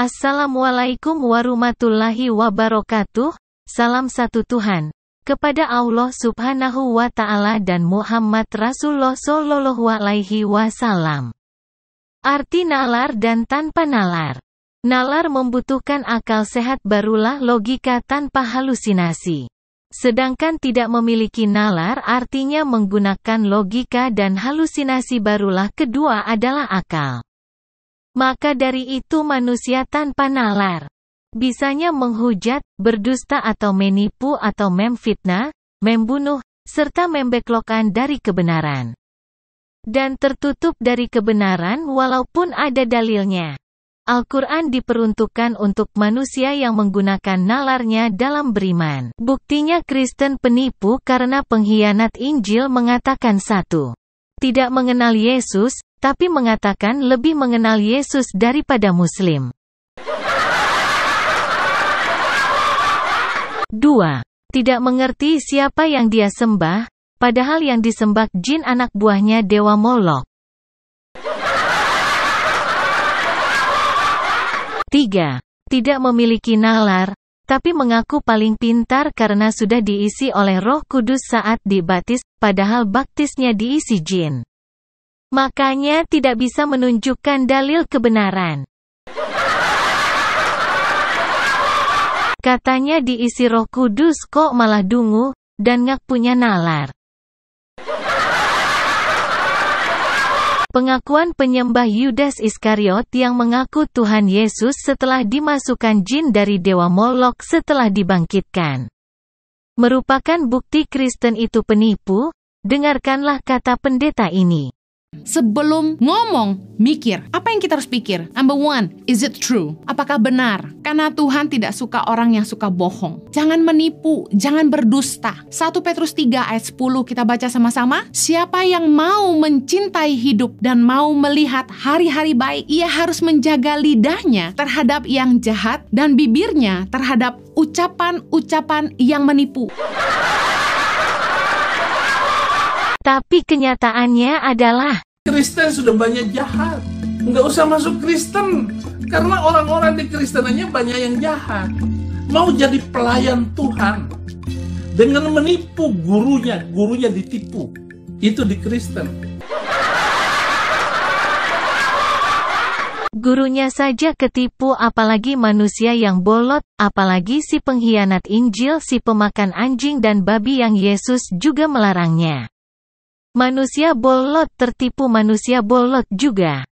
Assalamualaikum warahmatullahi wabarakatuh. Salam satu Tuhan. Kepada Allah subhanahu wa ta'ala dan Muhammad Rasulullah sallallahu alaihi wasallam. Arti nalar dan tanpa nalar. Nalar membutuhkan akal sehat barulah logika tanpa halusinasi. Sedangkan tidak memiliki nalar artinya menggunakan logika dan halusinasi barulah kedua adalah akal. Maka dari itu manusia tanpa nalar bisanya menghujat, berdusta atau menipu atau memfitnah, membunuh, serta membeklokkan dari kebenaran. Dan tertutup dari kebenaran walaupun ada dalilnya. Al-Quran diperuntukkan untuk manusia yang menggunakan nalarnya dalam beriman. Buktinya Kristen penipu karena pengkhianat Injil mengatakan satu. Tidak mengenal Yesus, tapi mengatakan lebih mengenal Yesus daripada Muslim. 2. Tidak mengerti siapa yang dia sembah, padahal yang disembah jin anak buahnya Dewa Molok. 3. Tidak memiliki nalar, tapi mengaku paling pintar karena sudah diisi oleh Roh Kudus saat dibaptis, padahal baptisnya diisi jin. Makanya tidak bisa menunjukkan dalil kebenaran. Katanya diisi Roh Kudus kok malah dungu, dan ngak punya nalar. Pengakuan penyembah Yudas Iskariot yang mengaku Tuhan Yesus setelah dimasukkan jin dari Dewa Molok setelah dibangkitkan. Merupakan bukti Kristen itu penipu. Dengarkanlah kata pendeta ini. Sebelum ngomong, mikir. Apa yang kita harus pikir? Number one, is it true? Apakah benar? Karena Tuhan tidak suka orang yang suka bohong. Jangan menipu, jangan berdusta. 1 Petrus 3 ayat 10 kita baca sama-sama. Siapa yang mau mencintai hidup dan mau melihat hari-hari baik, ia harus menjaga lidahnya terhadap yang jahat dan bibirnya terhadap ucapan-ucapan yang menipu. Tapi kenyataannya adalah Kristen sudah banyak jahat. Nggak usah masuk Kristen. Karena orang-orang di Kristenannya banyak yang jahat. Mau jadi pelayan Tuhan. Dengan menipu gurunya ditipu. Itu di Kristen. Gurunya saja ketipu apalagi manusia yang bolot, apalagi si pengkhianat Injil, si pemakan anjing dan babi yang Yesus juga melarangnya. Manusia bolot tertipu manusia bolot juga.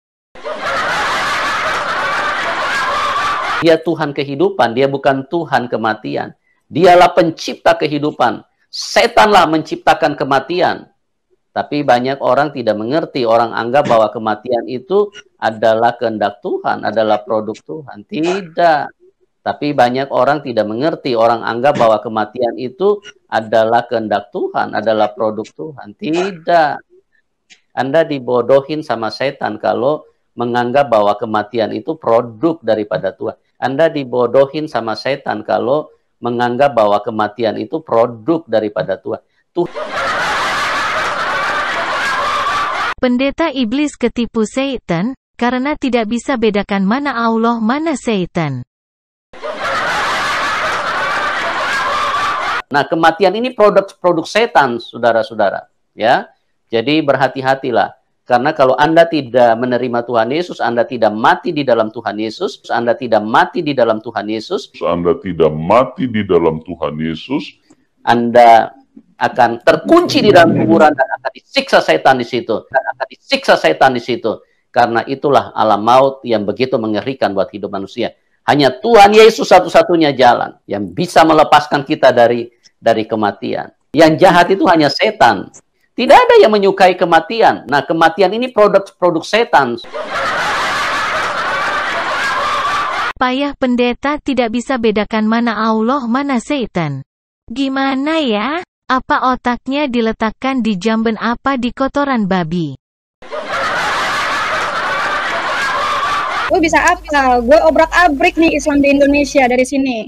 Dia Tuhan kehidupan, dia bukan Tuhan kematian. Dialah pencipta kehidupan. Setanlah menciptakan kematian. Tapi banyak orang tidak mengerti, orang anggap bahwa kematian itu adalah kehendak Tuhan, adalah produk Tuhan. Tidak. Tapi banyak orang tidak mengerti, orang anggap bahwa kematian itu adalah kehendak Tuhan, adalah produk Tuhan. Tidak. Anda dibodohin sama setan kalau menganggap bahwa kematian itu produk daripada Tuhan. Anda dibodohin sama setan kalau menganggap bahwa kematian itu produk daripada Tuhan. Pendeta iblis ketipu setan, karena tidak bisa bedakan mana Allah mana setan. Nah, kematian ini produk setan, saudara-saudara. Ya, jadi berhati-hatilah. Karena kalau Anda tidak menerima Tuhan Yesus, Anda tidak mati di dalam Tuhan Yesus, Anda tidak mati di dalam Tuhan Yesus, Anda tidak mati di dalam Tuhan Yesus, Anda akan terkunci di dalam kuburan dan akan disiksa setan di situ. Karena itulah alam maut yang begitu mengerikan buat hidup manusia. Hanya Tuhan Yesus satu-satunya jalan yang bisa melepaskan kita dari kematian. Yang jahat itu hanya setan. Tidak ada yang menyukai kematian. Nah, kematian ini produk setan. Payah pendeta tidak bisa bedakan mana Allah mana setan. Gimana ya? Apa otaknya diletakkan di jamben apa di kotoran babi? Gue bisa apa? Gue obrak-abrik nih Islam di Indonesia dari sini.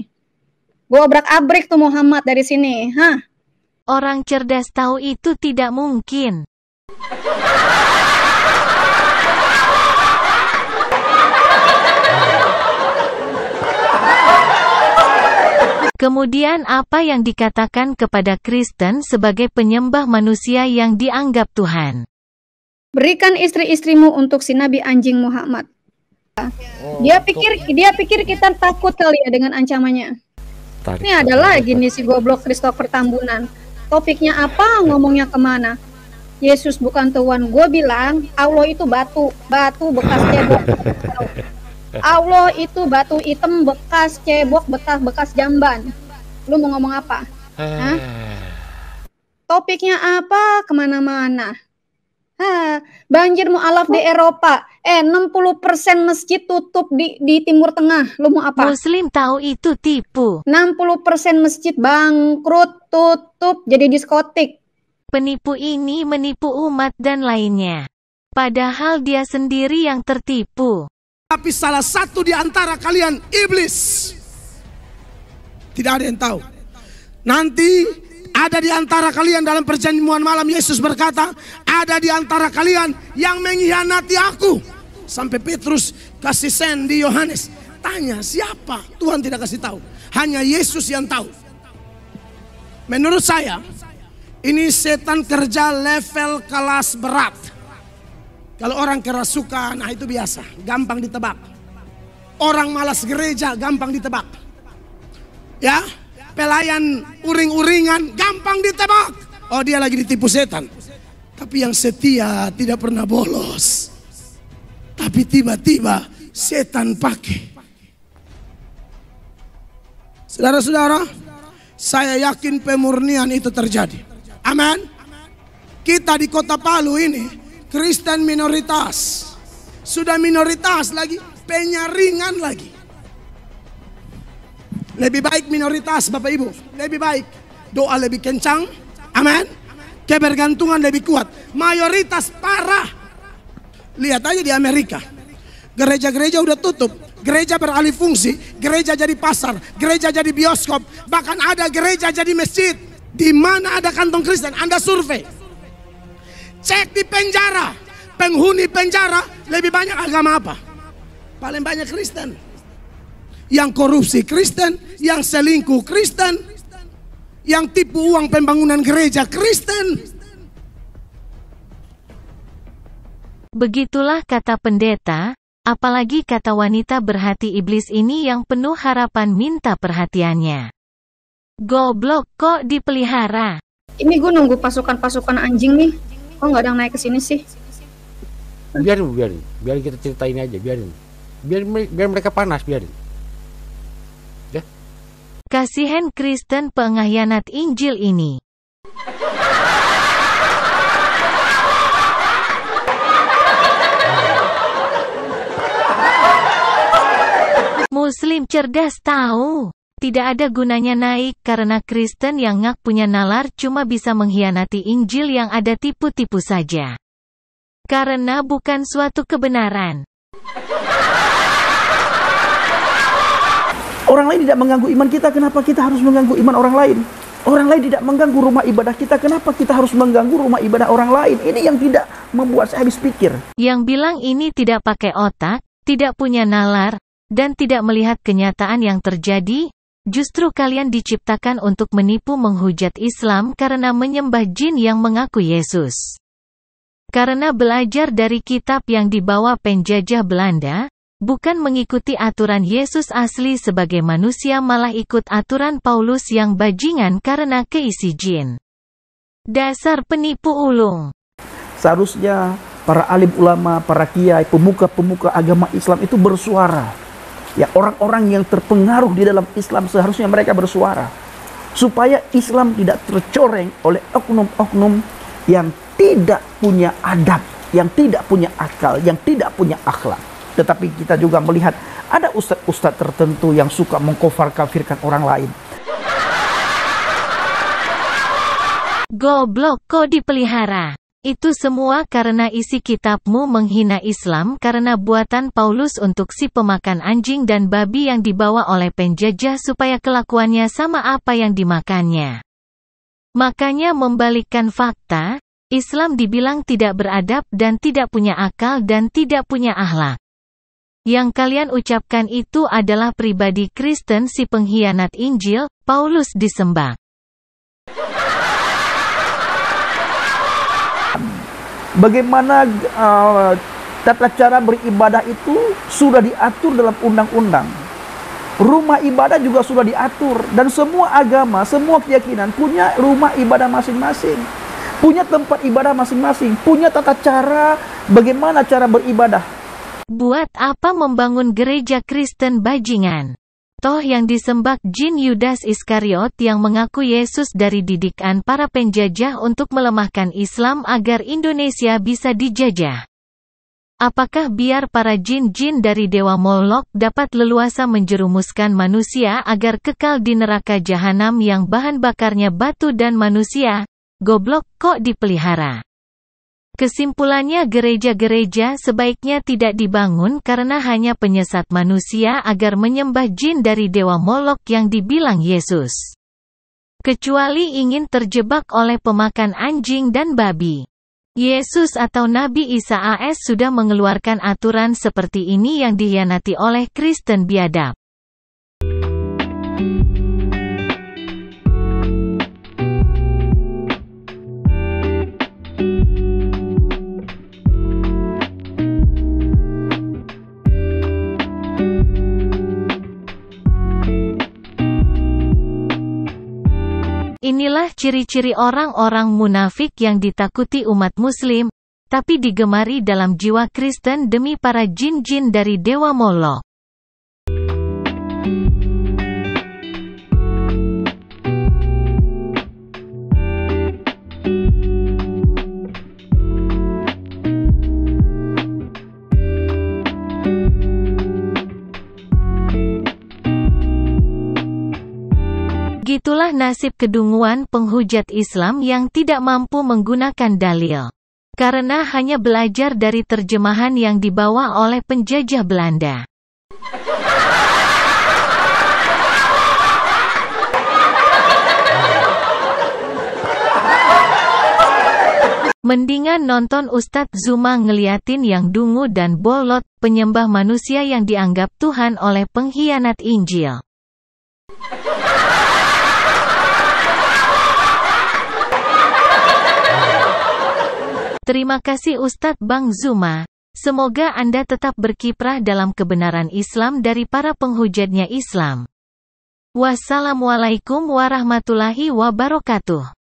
Gue obrak-abrik tuh Muhammad dari sini. Hah? Orang cerdas tahu itu tidak mungkin. Kemudian apa yang dikatakan kepada Kristen sebagai penyembah manusia yang dianggap Tuhan? Berikan istri-istrimu untuk si Nabi anjing Muhammad. Dia pikir kita takut kali ya dengan ancamannya. Ini ada lagi nih si goblok Christopher Tambunan. Topiknya apa, ngomongnya kemana? Yesus bukan Tuhan. Gue bilang Allah itu batu bekas cebok. Allah itu batu hitam bekas cebok, bekas jamban. Lu mau ngomong apa? Hah? Topiknya apa? Kemana-mana. Banjir mualaf di Eropa. 60% masjid tutup di Timur Tengah. Lu mau apa? Muslim tahu itu tipu. 60% masjid bangkrut, tutup, jadi diskotik. Penipu ini menipu umat dan lainnya. Padahal dia sendiri yang tertipu. Tapi salah satu di antara kalian iblis. Tidak ada yang tahu. Nanti ada di antara kalian dalam perjamuan malam Yesus berkata, ada di antara kalian yang mengkhianati aku. Sampai Petrus kasih send di Yohanes. Tanya siapa? Tuhan tidak kasih tahu. Hanya Yesus yang tahu. Menurut saya, ini setan kerja level kelas berat. Kalau orang kerasukan, nah itu biasa, gampang ditebak. Orang malas gereja, gampang ditebak. Ya, pelayan uring-uringan, gampang ditebak. Oh, dia lagi ditipu setan. Tapi yang setia tidak pernah bolos. Tapi tiba-tiba setan pakai. Saudara-saudara, saya yakin pemurnian itu terjadi. Amin. Kita di Kota Palu ini Kristen minoritas. Sudah minoritas lagi, penyaringan lagi. Lebih baik minoritas Bapak Ibu. Lebih baik. Doa lebih kencang. Amin. Kebergantungan lebih kuat. Mayoritas parah. Lihat aja di Amerika. Gereja-gereja udah tutup. Gereja beralih fungsi. Gereja jadi pasar. Gereja jadi bioskop. Bahkan ada gereja jadi masjid. Di mana ada kantong Kristen? Anda survei. Cek di penjara. Penghuni penjara lebih banyak agama apa? Paling banyak Kristen. Yang korupsi Kristen, yang selingkuh Kristen, yang tipu uang pembangunan gereja Kristen. Begitulah kata pendeta, apalagi kata wanita berhati iblis ini yang penuh harapan minta perhatiannya. Goblok kok dipelihara. Ini gue nunggu pasukan-pasukan anjing nih. Kok nggak ada yang naik ke sini sih? Biarin kita ceritain aja, biar mereka panas, biarin. Ya. Kasihan Kristen pengkhianat Injil ini. Muslim cerdas tahu. Tidak ada gunanya naik karena Kristen yang ngak punya nalar cuma bisa mengkhianati Injil yang ada tipu-tipu saja. Karena bukan suatu kebenaran. Orang lain tidak mengganggu iman kita, kenapa kita harus mengganggu iman orang lain? Orang lain tidak mengganggu rumah ibadah kita, kenapa kita harus mengganggu rumah ibadah orang lain? Ini yang tidak membuat saya habis pikir. Yang bilang ini tidak pakai otak, tidak punya nalar, dan tidak melihat kenyataan yang terjadi, justru kalian diciptakan untuk menipu menghujat Islam karena menyembah jin yang mengaku Yesus. Karena belajar dari kitab yang dibawa penjajah Belanda, bukan mengikuti aturan Yesus asli sebagai manusia malah ikut aturan Paulus yang bajingan karena keisi jin. Dasar penipu ulung. Seharusnya para alim ulama, para kiai, pemuka-pemuka agama Islam itu bersuara. Ya, orang-orang yang terpengaruh di dalam Islam seharusnya mereka bersuara supaya Islam tidak tercoreng oleh oknum-oknum yang tidak punya adab, yang tidak punya akal, yang tidak punya akhlak. Tetapi kita juga melihat ada ustadz-ustadz tertentu yang suka mengkafir-kafirkan orang lain. Goblok kok dipelihara. Itu semua karena isi kitabmu menghina Islam karena buatan Paulus untuk si pemakan anjing dan babi yang dibawa oleh penjajah supaya kelakuannya sama apa yang dimakannya. Makanya membalikkan fakta, Islam dibilang tidak beradab dan tidak punya akal dan tidak punya akhlak. Yang kalian ucapkan itu adalah pribadi Kristen si pengkhianat Injil, Paulus disembah. Bagaimana tata cara beribadah itu sudah diatur dalam undang-undang. Rumah ibadah juga sudah diatur. Dan semua agama, semua keyakinan punya rumah ibadah masing-masing. Punya tempat ibadah masing-masing. Punya tata cara bagaimana cara beribadah. Buat apa membangun gereja Kristen bajingan? Toh yang disembah jin Yudas Iskariot yang mengaku Yesus dari didikan para penjajah untuk melemahkan Islam agar Indonesia bisa dijajah. Apakah biar para jin-jin dari Dewa Molok dapat leluasa menjerumuskan manusia agar kekal di neraka jahanam yang bahan bakarnya batu dan manusia? Goblok kok dipelihara. Kesimpulannya gereja-gereja sebaiknya tidak dibangun karena hanya penyesat manusia agar menyembah jin dari Dewa Molok yang dibilang Yesus. Kecuali ingin terjebak oleh pemakan anjing dan babi. Yesus atau Nabi Isa AS sudah mengeluarkan aturan seperti ini yang dikhianati oleh Kristen biadab. Inilah ciri-ciri orang-orang munafik yang ditakuti umat muslim, tapi digemari dalam jiwa Kristen demi para jin-jin dari Dewa Molok. Gitulah nasib kedunguan penghujat Islam yang tidak mampu menggunakan dalil. Karena hanya belajar dari terjemahan yang dibawa oleh penjajah Belanda. Mendingan nonton Ustadz Zuma ngeliatin yang dungu dan bolot, penyembah manusia yang dianggap Tuhan oleh pengkhianat Injil. Terima kasih Ustadz Bang Zuma. Semoga Anda tetap berkiprah dalam kebenaran Islam dari para penghujatnya Islam. Wassalamualaikum warahmatullahi wabarakatuh.